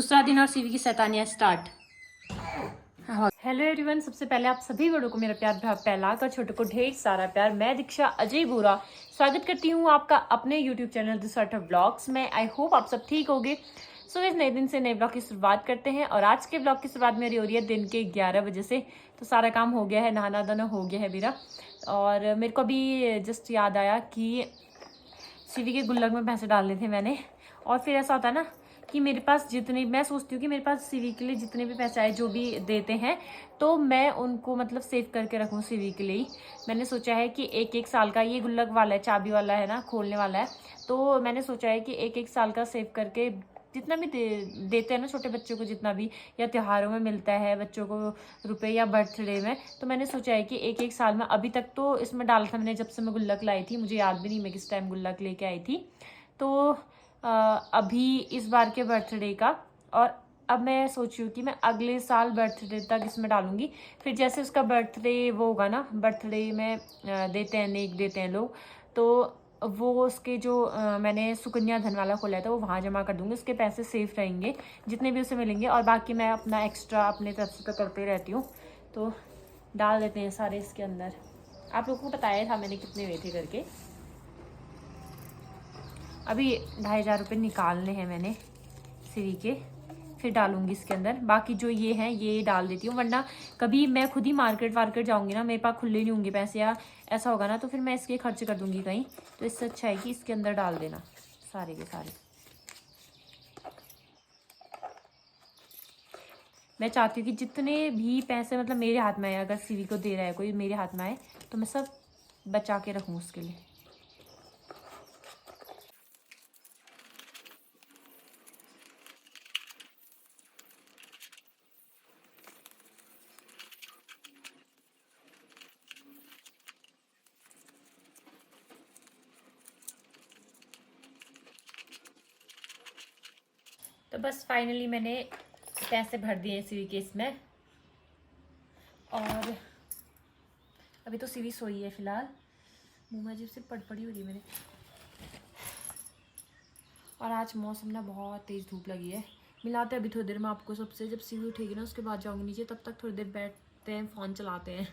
दूसरा दिन और सीवी की शैतानियां स्टार्ट। हेलो एवरीवन, सबसे पहले आप सभी बड़ों को मेरा प्यार फैला कर छोटों को ढेर सारा प्यार। मैं दीक्षा अजय बोरा स्वागत करती हूँ आपका अपने YouTube channel this art of blogs में। आई होप आप सब ठीक होगे। सो इस नए दिन से नए ब्लॉग की शुरुआत करते हैं और आज के ब्लॉग की शुरुआत मेरी हो रही है दिन के 11 बजे से। तो सारा काम हो गया है, नहाना धोना हो गया है मेरा। और मेरे को अभी जस्ट याद आया कि सीवी के गुल्लक में पैसे डालने थे मैंने। और फिर ऐसा होता है ना कि मेरे पास जितने, मैं सोचती हूँ कि मेरे पास सीवी के लिए जितने भी पैसे आए जो भी देते हैं तो मैं उनको मतलब सेव करके रखूँ सीवी के लिए ही। मैंने सोचा है कि एक एक साल का, ये गुल्लक वाला है, चाबी वाला है ना, खोलने वाला है, तो मैंने सोचा है कि एक एक साल का सेव करके जितना भी देते हैं ना छोटे बच्चों को, जितना भी या त्योहारों में मिलता है बच्चों को रुपए या बर्थडे में, तो मैंने सोचा है कि एक एक साल में, अभी तक तो इसमें डाला था मैंने जब से मैं गुल्लक लाई थी, मुझे याद भी नहीं मैं किस टाइम गुल्लक लेके आई थी। तो अभी इस बार के बर्थडे का, और अब मैं सोची हूँ कि मैं अगले साल बर्थडे तक इसमें डालूंगी। फिर जैसे उसका बर्थडे वो होगा ना, बर्थडे में देते हैं, नेक देते हैं लोग, तो वो उसके जो मैंने सुकन्या धन वाला खोला था वो वहाँ जमा कर दूंगी। उसके पैसे सेफ रहेंगे जितने भी उसे मिलेंगे, और बाकी मैं अपना एक्स्ट्रा अपने तरफ से तो करते रहती हूँ। तो डाल देते हैं सारे इसके अंदर। आप लोगों को बताया था मैंने कितने हुए थे करके। अभी 2500 रुपये निकालने हैं मैंने सीवी के, फिर डालूंगी इसके अंदर। बाकी जो ये हैं ये डाल देती हूँ, वरना कभी मैं खुद ही मार्केट वार्केट जाऊंगी ना, मेरे पास खुले नहीं होंगे पैसे या ऐसा होगा ना, तो फिर मैं इसके खर्च कर दूंगी कहीं। तो इससे अच्छा है कि इसके अंदर डाल देना सारे के सारे। मैं चाहती हूँ कि जितने भी पैसे मतलब मेरे हाथ में आए, अगर सीवी को दे रहा है कोई मेरे हाथ में आए, तो मैं सब बचा के रखूँ उसके लिए। तो बस फाइनली मैंने पैसे भर दिए सीवी के इसमें। और अभी तो सीवी सोई है फिलहाल, मुँह में अजीब से पड़ी हो रही है मेरे। और आज मौसम ना बहुत तेज़ धूप लगी है। मिलाते हैं अभी थोड़ी देर में आपको सबसे, जब सीवी उठेगी ना उसके बाद जाऊँगी नीचे। तब तक थोड़ी देर बैठते हैं, फ़ोन चलाते हैं।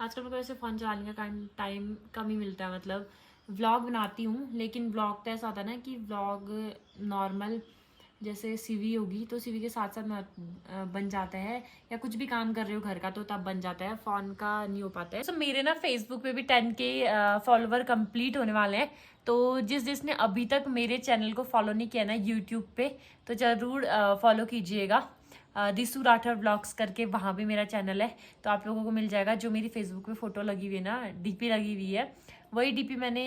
आजकल मेरे को वैसे फ़ोन चलाने का टाइम कम ही मिलता है। मतलब व्लॉग बनाती हूँ, लेकिन व्लॉग तो ऐसा आता है ना कि व्लॉग नॉर्मल जैसे सीवी होगी तो सीवी के साथ साथ बन जाता है, या कुछ भी काम कर रहे हो घर का तो तब बन जाता है, फ़ोन का नहीं हो पाता है। तो मेरे ना फेसबुक पे भी 10K फॉलोवर कंप्लीट होने वाले हैं। तो जिसने अभी तक मेरे चैनल को फॉलो नहीं किया ना यूट्यूब पे, तो ज़रूर फॉलो कीजिएगा। दिसू राठौर ब्लॉग्स करके वहाँ भी मेरा चैनल है, तो आप लोगों को मिल जाएगा। जो मेरी फेसबुक पे फ़ोटो लगी हुई है ना, डीपी लगी हुई है, वही डीपी मैंने,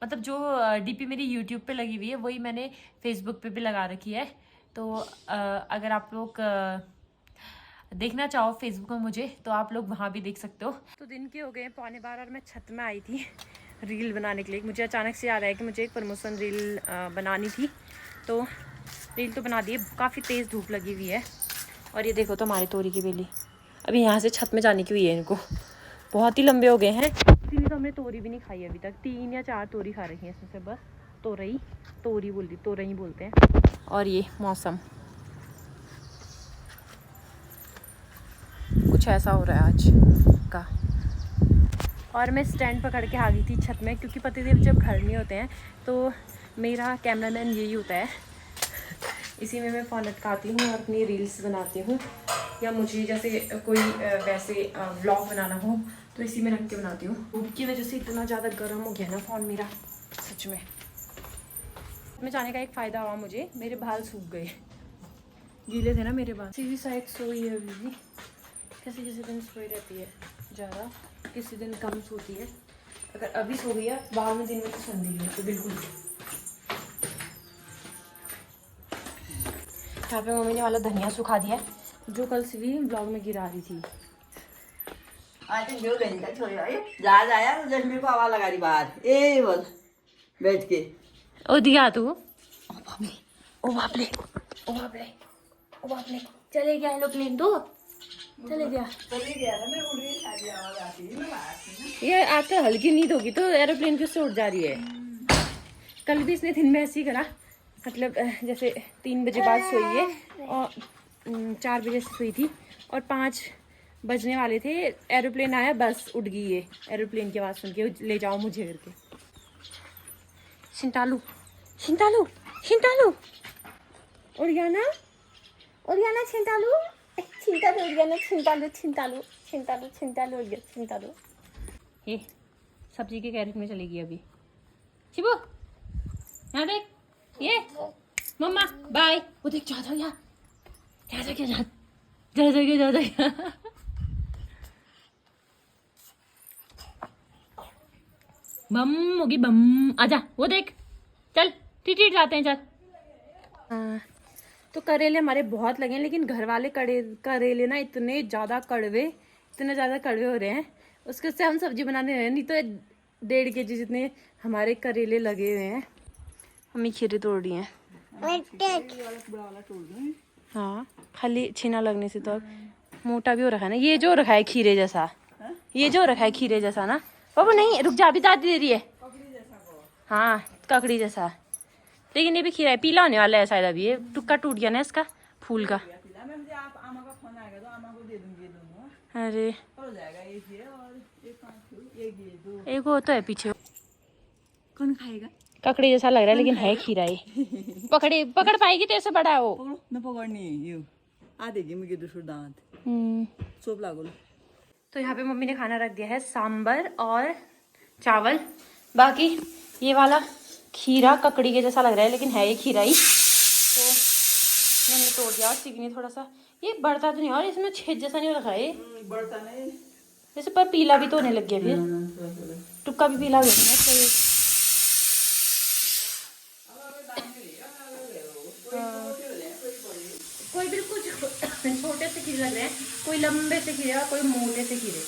मतलब जो डीपी मेरी यूट्यूब पे लगी हुई है वही मैंने फेसबुक पे भी लगा रखी है। तो अगर आप लोग देखना चाहो फेसबुक में मुझे, तो आप लोग वहाँ भी देख सकते हो। तो दिन के हो गए 11:15 और मैं छत में आई थी रील बनाने के लिए। मुझे अचानक से याद आया कि मुझे एक प्रमोशन रील बनानी थी, तो रील तो बना दी। काफ़ी तेज़ धूप लगी हुई है। और ये देखो तो हमारी तोरी की बेली अभी यहाँ से छत में जाने की हुई है। इनको बहुत ही लंबे हो गए हैं, इसीलिए तो हमने तोरी भी नहीं खाई अभी तक। 3 या 4 तोरी खा रखी हैं इसमें से बस। तोरी बोलते हैं। और ये मौसम कुछ ऐसा हो रहा है आज का। और मैं स्टैंड पकड़ के आ गई थी छत में, क्योंकि पतिदेव जब घर नहीं होते हैं तो मेरा कैमरामैन यही होता है। इसी में मैं फ़ोन लटकाती हूँ और अपनी रील्स बनाती हूँ, या मुझे जैसे कोई वैसे व्लॉग बनाना हो तो इसी में रख के बनाती हूँ। धूप की वजह से इतना ज़्यादा गर्म हो गया ना फ़ोन मेरा, सच में जाने का एक फ़ायदा हुआ मुझे, मेरे बाल सूख गए, गीले थे ना मेरे बाल। सीधी साइड सोई है अभी भी, किसी दिन सोई रहती है ज़्यादा, किसी दिन कम सोती है। अगर अभी सो गई है बाद में दिन में तो सोने देगी तो बिल्कुल। यहाँ पे मम्मी ने वाला धनिया सुखा दिया है, जो कल सीवी ब्लॉग में गिरा रही थी। आज जो घंटा छोड़ा है जहाज आया तो जस्ट मेरे को आवाज लगा रही बाहर, ए बोल बैठ के। ओ दिया तू, ओ बाप रे चले गया एरोप्लेन, तो चले गया ना। मैं उड़ रही सारी आवाज आती है, मैं बाहर थी ना। ये आजकल हल्की नींद होगी तो एरोप्लेन किससे उड़ जा रही है। कल भी इसने दिन में ऐसे ही करा, मतलब जैसे 3 बजे बाद सोई है और 4 बजे से सोई थी और 5 बजने वाले थे, एरोप्लेन आया, बस उड़ गई है। एरोप्लेन की आवाज़ सुन के ले जाओ मुझे करके। शिंटालू शिंटालू शिंटालू उड़ गया ना, उड़ गया ना शिंटालू, शिंटालू उड़ गया ना, शिंटालू शिंटालू शिंटालू शिंटालू उड़ गया शिंटालू। ये सब्जी के कैरेट में चलेगी अभी। शिबू यहाँ देख, ये मम्मा बाय, वो देख जा जा जा जा जा जा जा जा जा जा। बम होगी बम, आजा, वो देख, चल टीट जाते हैं, चल। तो करेले हमारे बहुत लगे हैं, लेकिन घर वाले करेले ना इतने ज़्यादा कड़वे हो रहे हैं, उसके से हम सब्जी बनाने रहे, नहीं तो 1.5 kg जितने हमारे करेले लगे हुए हैं। मम्मी खीरे तोड़ रही हैं। हाँ, खाली छीना लगने से तो मोटा भी हो रखा है ना, ये जो रखा है खीरे जैसा, ये जो रखा है खीरे जैसा ना। बाबू नहीं, रुक जा, अभी दादी दे रही है। हाँ, ककड़ी जैसा, लेकिन ये भी खीरा है, पीला होने वाला है शायद अभी। ये टुक्का टूट गया ना इसका फूल का। अरे एक वो तो है पीछे, कौन खाएगा? ककड़ी जैसा लग रहा है, लेकिन है खीरा ये। पकड़ पाएगी तेरे से बड़ा है वो। न पकड़नी यो आधेगी मुझे दूसरा दांत चोप लागो। तो यहाँ पे मम्मी ने खाना रख दिया है, सांबर और चावल। बाकी ये वाला खीरा ककड़ी के जैसा लग रहा है, लेकिन है ये खीरा ही। तो मैंने तोड़ दिया और सीवी ने थोड़ा सा, ये बढ़ता तो नहीं और इसमें छेद जैसा नहीं हो रखा है, बढ़ता नहीं जैसे, पर पीला भी तो होने लग गया, फिर टुक्का भी पीला हो गया ना। कोई बिल्कुल छोटे से खीरे लग रहे हैं, कोई लंबे से खीरे और कोई मोटे से खीरे।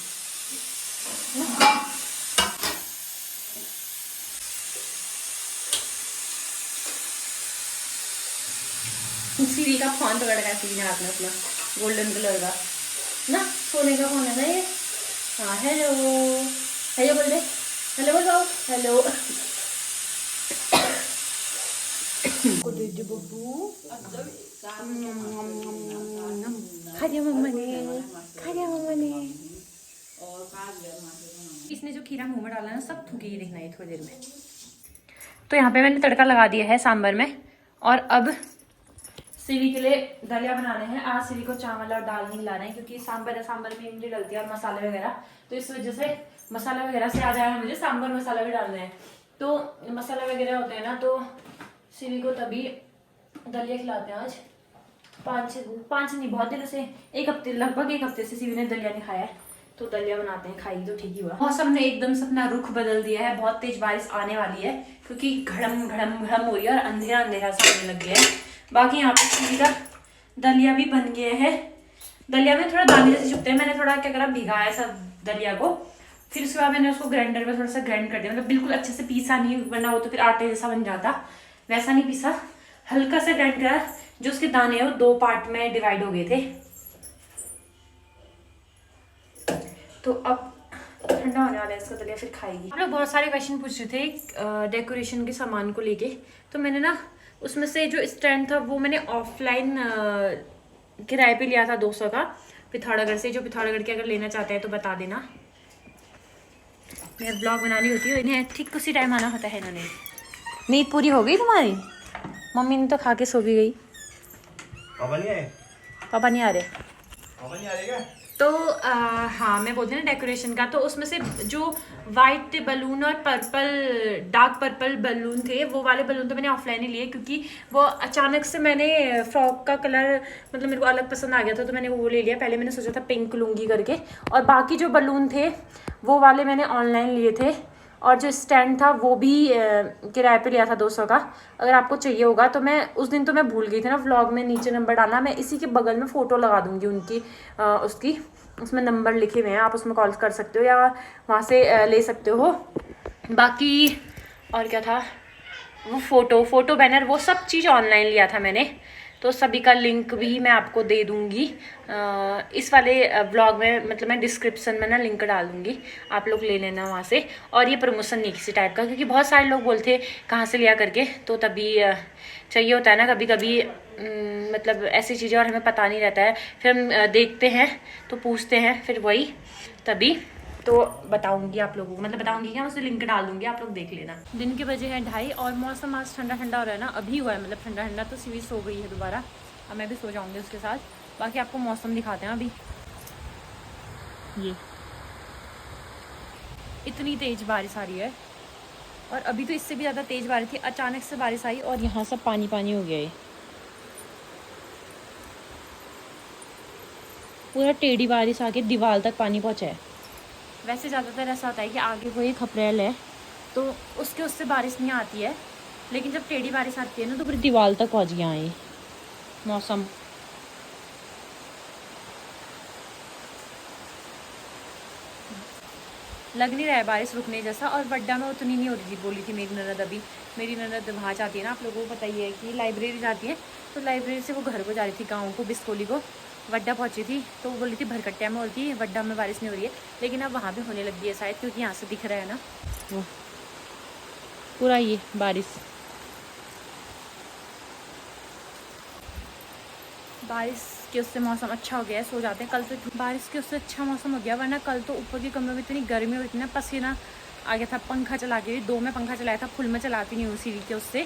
सीवी का फोन पकड़ रखा है, सीवी ने हाथ में अपना गोल्डन कलर का ना, सोने का फोन है ना ये। हाँ, हेलो हेलो बोल दे, हेलो बोल जाओ, हेलो। खा दिया मम्मा ने, खा दिया मम्मा ने। इसने जो खीरा मुंह में डाला ना, सब थूके ही देखना है थोड़ी देर में। तो यहाँ पे मैंने तड़का लगा दिया है सांबर में, और अब सिली के लिए दलिया बनाने हैं। आज सिली को चावल और दाल नहीं ला रहे हैं, क्योंकि सांबर है, सांबर में इमली डलती है और मसाले वगैरह, तो इस वजह से मसाला वगैरह से आ जाएगा मुझे, सांबर मसाला भी डालना है। तो मसाला वगैरह होते हैं ना, तो सिली को तभी दलिया खिलाते हैं आज। 5 नहीं, बहुत दिनों से, लगभग एक हफ्ते से सिली ने दलिया नहीं खाया है, तो दलिया बनाते हैं, खाई तो ठीक ही हुआ। मौसम ने एकदम से अपना रुख बदल दिया है, बहुत तेज बारिश आने वाली है, क्योंकि घड़म घड़म घड़म हो रही है और अंधेरा अंधेरा सा होने लग गया है। बाकी यहाँ पे सिली का दलिया भी बन गया है। दलिया में थोड़ा दाने जैसे चुपते हैं, मैंने थोड़ा क्या करा, भिगाया सब दलिया को, फिर उसके बाद मैंने उसको ग्राइंडर में थोड़ा सा ग्राइंड कर दिया, मतलब बिल्कुल अच्छे से पीसा नहीं, वरना वो तो फिर आटे जैसा बन जाता, वैसा नहीं पीसा, हल्का सा ग्राइंड करा। जो उसके दाने हैं वो 2 पार्ट में डिवाइड हो गए थे। तो अब ठंडा होने वाला है इसका दलिया, फिर खाएगी। हम लोग बहुत सारे क्वेश्चन पूछ रहे थे डेकोरेशन के सामान को लेके, तो मैंने ना उसमें से जो स्टैंड था वो मैंने ऑफलाइन किराए पे लिया था 200 का, पिथौरागढ़ से। जो पिथौरागढ़ के अगर लेना चाहते हैं तो बता देना, मेरा ब्लॉग बनानी होती है, इन्हें ठीक उसी टाइम आना होता है। इन्होंने नींद पूरी हो गई तुम्हारी? मम्मी ने तो खा के सो भी गई। पापा नहीं आए? पापा नहीं आ रहे? पापा नहीं आ रहे क्या? तो हाँ, मैं बोलती हूँ ना डेकोरेशन का, तो उसमें से जो वाइट बलून और पर्पल, डार्क पर्पल बलून थे, वो वाले बलून तो मैंने ऑफलाइन ही लिए, क्योंकि वो अचानक से मैंने फ्रॉक का कलर, मतलब मेरे को अलग पसंद आ गया था, तो मैंने वो ले लिया। पहले मैंने सोचा था पिंक लूँगी करके, और बाकी जो बलून थे वो वाले मैंने ऑनलाइन लिए थे, और जो स्टैंड था वो भी किराए पे लिया था 200 का। अगर आपको चाहिए होगा तो मैं उस दिन तो मैं भूल गई थी ना व्लॉग में नीचे नंबर डालना, मैं इसी के बगल में फ़ोटो लगा दूंगी उनकी, उसकी, उसमें नंबर लिखे हुए हैं, आप उसमें कॉल कर सकते हो या वहाँ से ले सकते हो। बाकी और क्या था, वो फ़ोटो बैनर, वो सब चीज़ ऑनलाइन लिया था मैंने। तो सभी का लिंक भी मैं आपको दे दूँगी इस वाले ब्लॉग में, मतलब मैं डिस्क्रिप्शन में ना लिंक डाल दूँगी, आप लोग ले लेना वहाँ से। और ये प्रमोशन नहीं किसी टाइप का, क्योंकि बहुत सारे लोग बोलते कहाँ से लिया करके, तो तभी चाहिए होता है ना कभी कभी, मतलब ऐसी चीज़ें और हमें पता नहीं रहता है, फिर हम देखते हैं तो पूछते हैं, फिर वही तभी तो बताऊंगी आप लोगों को, मतलब बताऊंगी क्या, उसे लिंक डाल दूंगी, आप लोग देख लेना। दिन के बजे हैं 2:30 और मौसम आज ठंडा ठंडा हो रहा है ना, अभी हुआ है मतलब ठंडा ठंडा, तो सीवी सो गई है दोबारा, अब मैं भी सो जाऊंगी उसके साथ। बाकी आपको मौसम दिखाते हैं। अभी ये इतनी तेज़ बारिश आ रही है, और अभी तो इससे भी ज़्यादा तेज़ बारिश थी, अचानक से बारिश आई और यहाँ सब पानी पानी हो गया है, पूरा टेढ़ी बारिश आके दीवार तक पानी पहुँचा है। वैसे ज़्यादातर ऐसा होता है कि आगे कोई खपरेल है तो उसके उससे बारिश नहीं आती है, लेकिन जब टेढ़ी बारिश आती है ना तो पूरी दीवार तक पहुँच गया है मौसम। लग नहीं रहा है बारिश रुकने जैसा, और वड्डा में उतनी नहीं हो रही थी, बोली थी मेरी ननद। अभी मेरी ननद वहाँ जाती है ना, आप लोगों को पता ही है कि लाइब्रेरी जाती है, तो लाइब्रेरी से वो घर को जा रही थी, गाँव को, बिस्कोली को। वड्डा पहुँची थी तो वो बोली थी भरकट्टिया में होती है, वड्डा में बारिश नहीं हो रही है, लेकिन अब वहाँ भी होने लगी है शायद, क्योंकि यहाँ से दिख रहा है ना वो पूरा ये बारिश। बारिश के उससे मौसम अच्छा हो गया है, सो जाते हैं। कल तो बारिश के उससे अच्छा मौसम हो गया, वरना कल तो ऊपर के कमरे में इतनी गर्मी हो रही थी ना, पसीना आ गया था। पंखा चला के 2 में पंखा चलाया था, फुल में चलाती नहीं हूँ सीढ़ी के उससे,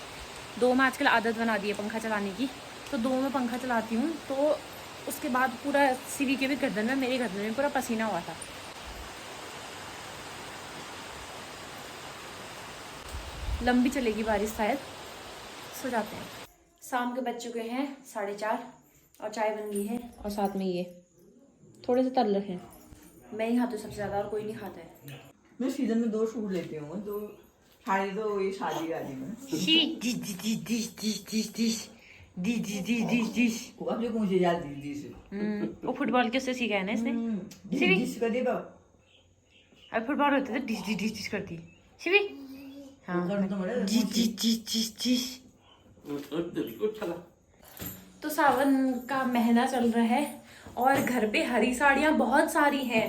2 में आजकल आदत बना दी है पंखा चलाने की, तो 2 में पंखा चलाती हूँ। तो उसके बाद पूरा सीढ़ी के भी गर्दन में, मेरे गर्दन में पूरा पसीना हुआ था। लंबी चलेगी बारिश शायद, सो जाते हैं। शाम के बज चुके हैं 4:30 और चाय बन गई है, और साथ में ये थोड़े से तल रखे हैं। मैं ही खाती हूँ सबसे ज़्यादा, और कोई नहीं खाता है। मैं सीजन में 2 सूट लेती हूँ, तो साड़ी तो ये शादी वाली में अब जो मुझे याद दी वो फुटबॉल के उससे सीखा है ना इसने। अब फुटबॉल होते थे डिश डिश डिश डिश करती शिवी। हाँ जी जी जी जी जी। तो सावन का महीना चल रहा है और घर पे हरी साड़ियाँ बहुत सारी हैं,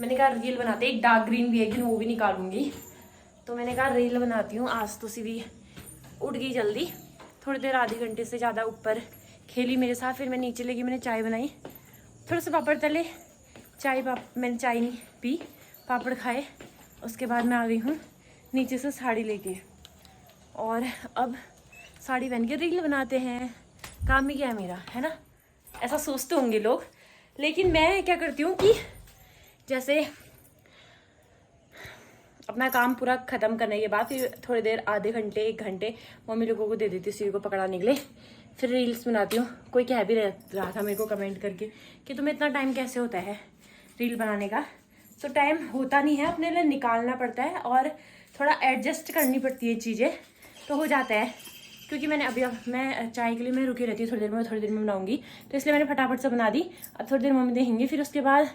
मैंने कहा रील बनाते, एक डार्क ग्रीन भी है कि वो भी निकालूंगी, तो मैंने कहा रील बनाती हूँ आज। तो सीवी उठ गई जल्दी, थोड़ी देर आधे घंटे से ज़्यादा ऊपर खेली मेरे साथ, फिर मैं नीचे लेगी, मैंने चाय बनाई, थोड़े से पापड़ तले, मैंने चाय नहीं पी, पापड़ खाए, उसके बाद मैं आ गई हूँ नीचे से साड़ी लेके, और अब साड़ी पहन के रील बनाते हैं। काम ही क्या है मेरा, है ना, ऐसा सोचते होंगे लोग, लेकिन मैं क्या करती हूँ कि जैसे अपना काम पूरा ख़त्म करने के बाद फिर थोड़ी देर, आधे घंटे 1 घंटे मम्मी लोगों को दे देती हूँ सीढ़ी को पकड़ाने के लिए, फिर रील्स बनाती हूँ। कोई कह भी रहा था मेरे को कमेंट करके कि तुम्हें इतना टाइम कैसे होता है रील बनाने का, तो टाइम होता नहीं है, अपने लिए निकालना पड़ता है और थोड़ा एडजस्ट करनी पड़ती है चीज़ें, तो हो जाता है। क्योंकि मैं चाय के लिए मैं रुकी रहती हूँ, थोड़ी देर में बनाऊँगी, तो इसलिए मैंने फटाफट से बना दी। अब थोड़ी देर मम्मी देखेंगी, फिर उसके बाद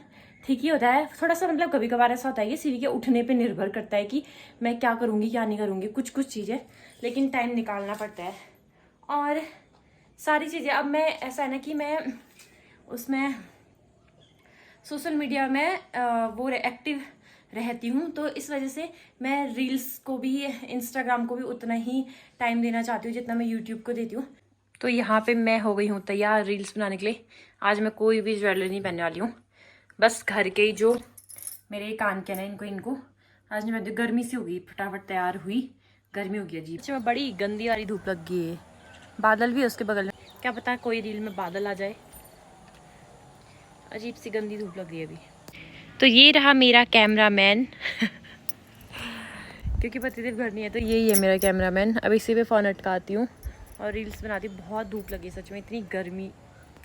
ठीक ही होता है। थोड़ा सा मतलब कभी कभार ऐसा होता है कि सीढ़ी के उठने पे निर्भर करता है कि मैं क्या करूँगी क्या नहीं करूँगी, कुछ चीज़ें, लेकिन टाइम निकालना पड़ता है। और सारी चीज़ें अब मैं, ऐसा है ना कि मैं उसमें सोशल मीडिया में वो एक्टिव रहती हूँ, तो इस वजह से मैं रील्स को भी, इंस्टाग्राम को भी उतना ही टाइम देना चाहती हूँ जितना मैं यूट्यूब को देती हूँ। तो यहाँ पे मैं हो गई हूँ तैयार रील्स बनाने के लिए। आज मैं कोई भी ज्वेलरी नहीं पहनने वाली हूँ, बस घर के ही जो मेरे कान के ना इनको आज नहीं, मैं गर्मी से हो गई, फटाफट तैयार हुई, गर्मी हो गई अजीब। अच्छा, बड़ी गंदी वाली धूप लग गई है, बादल भी है उसके बगल में, क्या पता कोई रील में बादल आ जाए, अजीब सी गंदी धूप लग रही है अभी। तो ये रहा मेरा कैमरामैन क्योंकि पतिदेव घर नहीं है तो यही है मेरा कैमरामैन। अब इसी पे फ़ोन अटकाती हूँ और रील्स बनाती हूँ। बहुत धूप लगी सच में, इतनी गर्मी,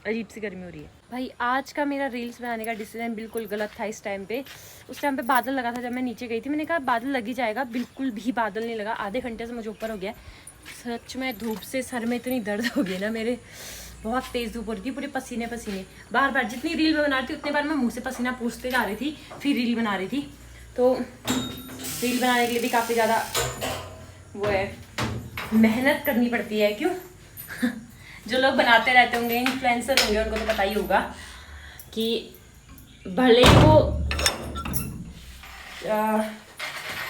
अजीब सी गर्मी हो रही है भाई। आज का मेरा रील्स बनाने का डिसीजन बिल्कुल गलत था इस टाइम पे। उस टाइम पे बादल लगा था जब मैं नीचे गई थी, मैंने कहा बादल लग ही जाएगा, बिल्कुल भी बादल नहीं लगा। आधे घंटे से मुझे ऊपर हो गया, सच में धूप से सर में इतनी दर्द हो गई ना मेरे, बहुत तेज़ धूप हो रही थी, पूरे पसीने बार बार जितनी रील में बना रही थी उतनी बार मैं मुँह से पसीना पूछते जा रही थी, फिर रील बना रही थी। तो रील बनाने के लिए भी काफ़ी ज़्यादा वो है, मेहनत करनी पड़ती है, क्यों जो लोग बनाते रहते होंगे, इन्फ्लुएंसर होंगे, उनको तो पता ही होगा कि भले वो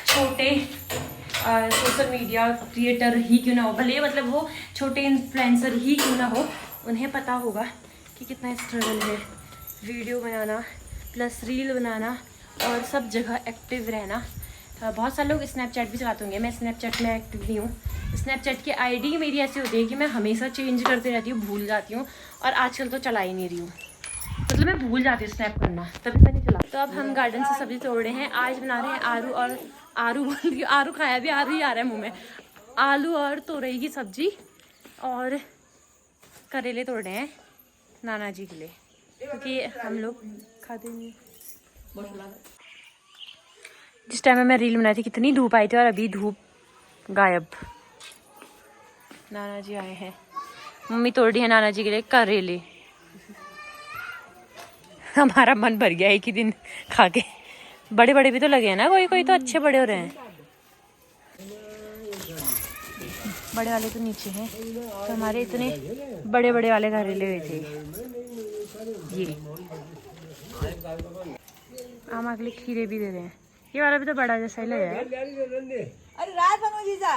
छोटे सोशल मीडिया क्रिएटर ही क्यों ना हो, भले मतलब वो छोटे इन्फ्लुएंसर ही क्यों ना हो, उन्हें पता होगा कि कितना स्ट्रगल है वीडियो बनाना प्लस रील बनाना और सब जगह एक्टिव रहना। बहुत सारे लोग स्नैपचैट भी चलाते होंगे, मैं स्नैपचैट में एक्टिव नहीं हूँ। स्नैपचैट की आईडी मेरी ऐसी होती है कि मैं हमेशा चेंज करती रहती हूँ, भूल जाती हूँ, और आजकल तो चला ही नहीं रही हूँ, मतलब मैं भूल जाती हूँ स्नैप करना, तभी मैं नहीं चला। तो अब हम गार्डन से सब्जी तोड़ रहे हैं, आज बना रहे हैं आलू और आलू बोल रही हूँ, आलू खाया भी आलू ही आ रहा है मुँह में, आलू और तोरई की सब्जी, और करेले तोड़ रहे हैं नाना जी के लिए, क्योंकि हम लोग खाते नहीं। जिस टाइम में मैं रील बनाई थी कितनी धूप आई थी, और अभी धूप गायब। नाना जी आए हैं, मम्मी तोड़ रही है नाना जी के लिए करेले। हमारा मन भर गया एक ही दिन खा के। बड़े बड़े भी तो लगे हैं ना, कोई कोई तो अच्छे बड़े हो रहे हैं। बड़े वाले तो नीचे हैं, तो हमारे इतने बड़े बड़े वाले करेले हुए थे। ये हम अगले खीरे भी दे रहे हैं, ये वाला भी तो बड़ा जैसा ही लग रहा है। अरे रात बनो जीजा।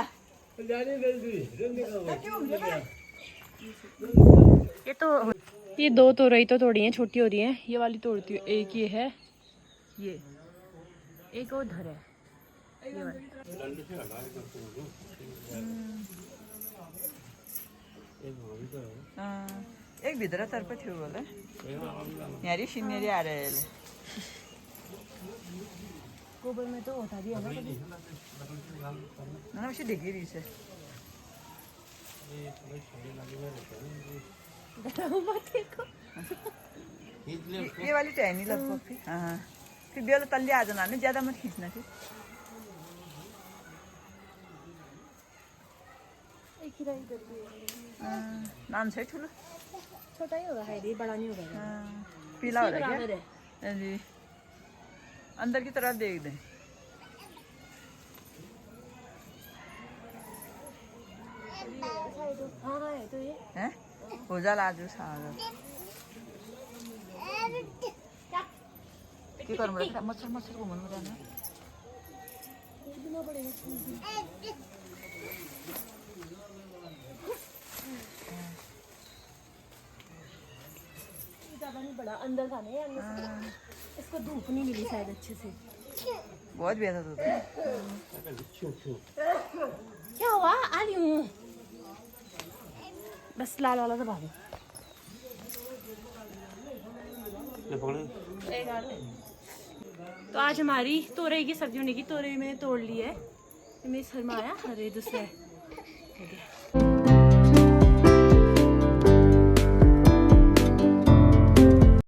ये तो ये दो तोरई तो तोड़ी हैं, छोटी हो रही हैं, ये वाली तोड़ती हूँ। एक ये है, ये एक उधर है, ये वाली। एक भित्रतर्फ थियो होला यहाँरी सिनेरी आएर यसले गोबर में तो होता भी है ना कभी। ना उसी देखी रही से ये वाली टहनी लगभग थी। हाँ फिर बेला तल्ली आ जाना ज्यादा मत खींचना थी। नाम से ठुलो छोटा ही होगा, है बड़ा नहीं होगा। पीला हो रहा है जी, अंदर की तरफ देख दें। हाँ है तो ये हैं हो जा लाजू सागा के कर मत मच्छर मच्छर को मन मत आना। ज़्यादा नहीं बड़ा, अंदर था नहीं, अंदर से इसको धूप नहीं मिली शायद अच्छे से। बहुत बेहतर होता है। क्या हुआ? आ रही हूँ, बस लाल वाला दबा दो। तो आज हमारी तोरई की सब्जी होने की, तोरई मैंने तोड़ ली है, मेरे सर में आया, अरे दूसरा है।